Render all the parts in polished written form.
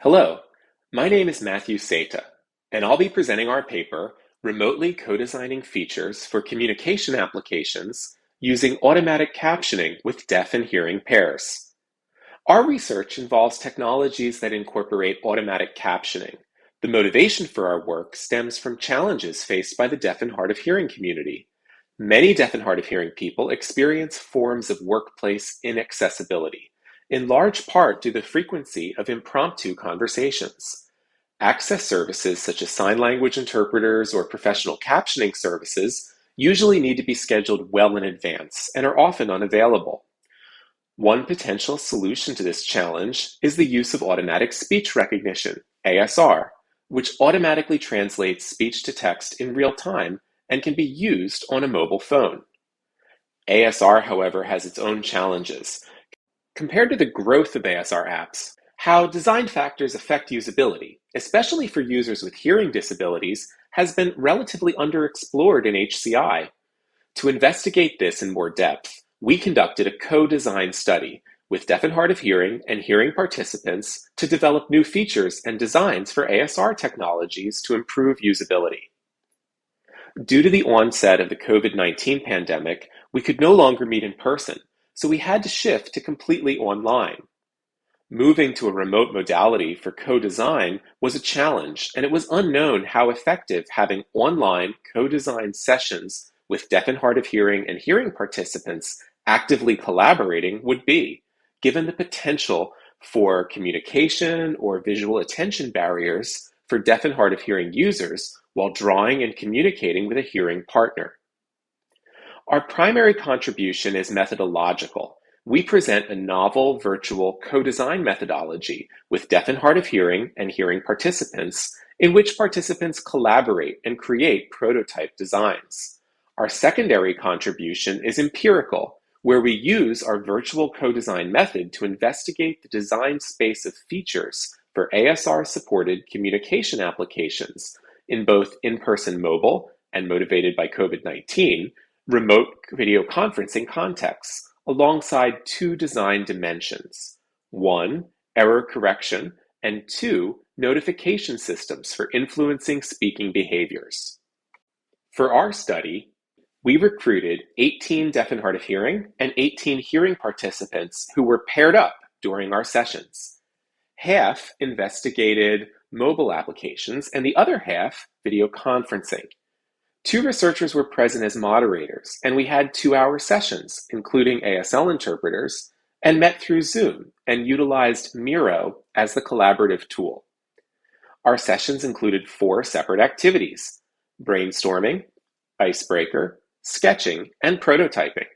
Hello, my name is Matthew Seita, and I'll be presenting our paper, Remotely Co-Designing Features for Communication Applications Using Automatic Captioning with Deaf and Hearing Pairs. Our research involves technologies that incorporate automatic captioning. The motivation for our work stems from challenges faced by the deaf and hard of hearing community. Many deaf and hard of hearing people experience forms of workplace inaccessibility, in large part due to the frequency of impromptu conversations. Access services such as sign language interpreters or professional captioning services usually need to be scheduled well in advance and are often unavailable. One potential solution to this challenge is the use of automatic speech recognition, ASR, which automatically translates speech to text in real time and can be used on a mobile phone. ASR, however, has its own challenges. Compared to the growth of ASR apps, how design factors affect usability, especially for users with hearing disabilities, has been relatively underexplored in HCI. To investigate this in more depth, we conducted a co-design study with deaf and hard of hearing and hearing participants to develop new features and designs for ASR technologies to improve usability. Due to the onset of the COVID-19 pandemic, we could no longer meet in person, so we had to shift to completely online. Moving to a remote modality for co-design was a challenge, and it was unknown how effective having online co-design sessions with deaf and hard of hearing and hearing participants actively collaborating would be, given the potential for communication or visual attention barriers for deaf and hard of hearing users while drawing and communicating with a hearing partner. Our primary contribution is methodological. We present a novel virtual co-design methodology with deaf and hard of hearing and hearing participants in which participants collaborate and create prototype designs. Our secondary contribution is empirical, where we use our virtual co-design method to investigate the design space of features for ASR-supported communication applications in both in-person mobile and motivated by COVID-19, remote video conferencing contexts, alongside two design dimensions. One, error correction, and two, notification systems for influencing speaking behaviors. For our study, we recruited 18 deaf and hard of hearing and 18 hearing participants who were paired up during our sessions. Half investigated mobile applications and the other half video conferencing. Two researchers were present as moderators, and we had 2-hour sessions, including ASL interpreters, and met through Zoom and utilized Miro as the collaborative tool. Our sessions included 4 separate activities: brainstorming, icebreaker, sketching, and prototyping.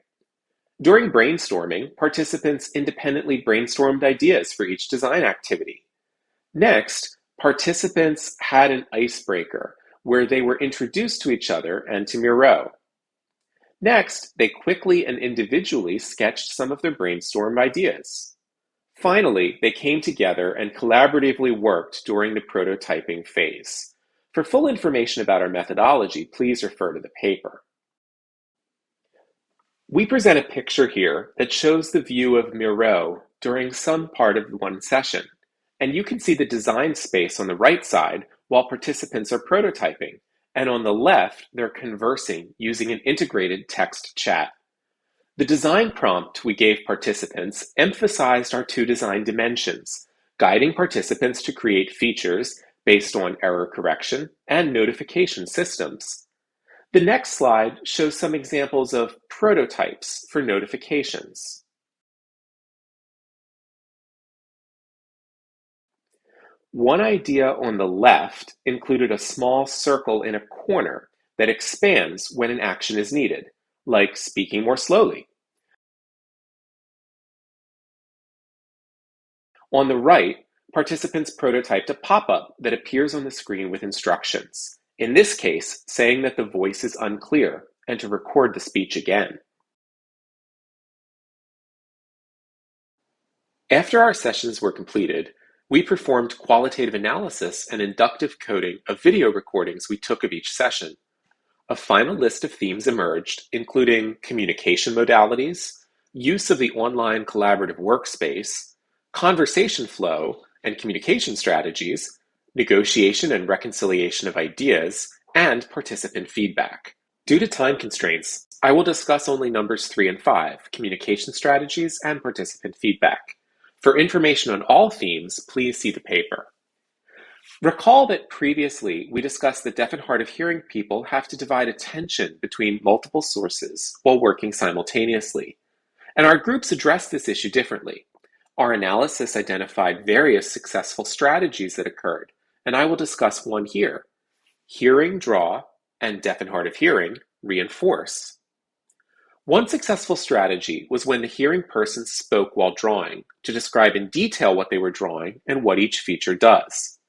During brainstorming, participants independently brainstormed ideas for each design activity. Next, participants had an icebreaker where they were introduced to each other and to Miro. Next, they quickly and individually sketched some of their brainstormed ideas. Finally, they came together and collaboratively worked during the prototyping phase. For full information about our methodology, please refer to the paper. We present a picture here that shows the view of Miro during some part of one session, and you can see the design space on the right side while participants are prototyping, and on the left, they're conversing using an integrated text chat. The design prompt we gave participants emphasized our two design dimensions, guiding participants to create features based on error correction and notification systems. The next slide shows some examples of prototypes for notifications. One idea on the left included a small circle in a corner that expands when an action is needed, like speaking more slowly. On the right, participants prototyped a pop-up that appears on the screen with instructions, in this case, saying that the voice is unclear and to record the speech again. After our sessions were completed, we performed qualitative analysis and inductive coding of video recordings we took of each session. A final list of themes emerged, including communication modalities, use of the online collaborative workspace, conversation flow, and communication strategies, negotiation and reconciliation of ideas, and participant feedback. Due to time constraints, I will discuss only numbers 3 and 5, communication strategies and participant feedback. For information on all themes, please see the paper. Recall that previously we discussed that deaf and hard of hearing people have to divide attention between multiple sources while working simultaneously. And our groups addressed this issue differently. Our analysis identified various successful strategies that occurred, and I will discuss one here. Hearing draw and deaf and hard of hearing reinforce. One successful strategy was when the hearing person spoke while drawing to describe in detail what they were drawing and what each feature does.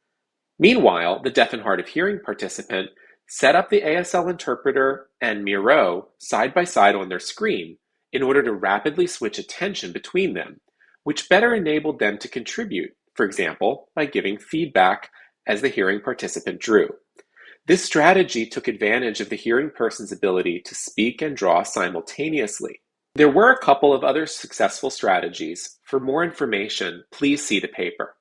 Meanwhile, the deaf and hard of hearing participant set up the ASL interpreter and Miro side by side on their screen in order to rapidly switch attention between them, which better enabled them to contribute, for example, by giving feedback as the hearing participant drew. This strategy took advantage of the hearing person's ability to speak and draw simultaneously. There were a couple of other successful strategies. For more information, please see the paper.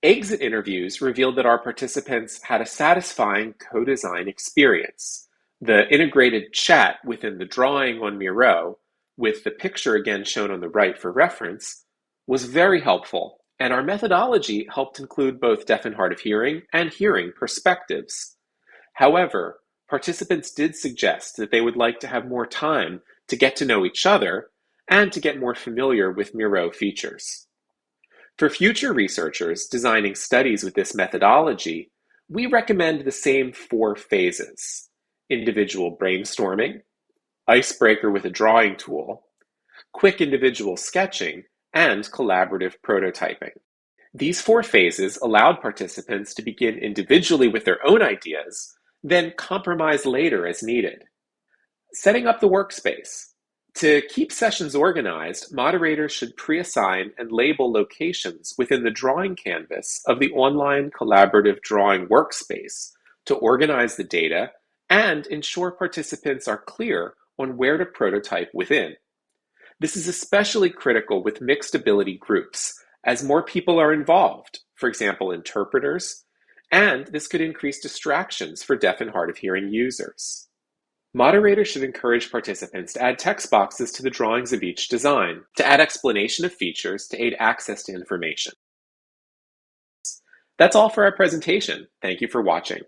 Exit interviews revealed that our participants had a satisfying co-design experience. The integrated chat within the drawing on Miro, with the picture again shown on the right for reference, was very helpful, and our methodology helped include both deaf and hard of hearing and hearing perspectives. However, participants did suggest that they would like to have more time to get to know each other and to get more familiar with Miro features. For future researchers designing studies with this methodology, we recommend the same 4 phases: individual brainstorming, icebreaker with a drawing tool, quick individual sketching, and collaborative prototyping. These 4 phases allowed participants to begin individually with their own ideas, then compromise later as needed. Setting up the workspace. To keep sessions organized, moderators should pre-assign and label locations within the drawing canvas of the online collaborative drawing workspace to organize the data and ensure participants are clear on where to prototype within. This is especially critical with mixed ability groups, as more people are involved, for example, interpreters, and this could increase distractions for deaf and hard of hearing users. Moderators should encourage participants to add text boxes to the drawings of each design, to add explanation of features to aid access to information. That's all for our presentation. Thank you for watching.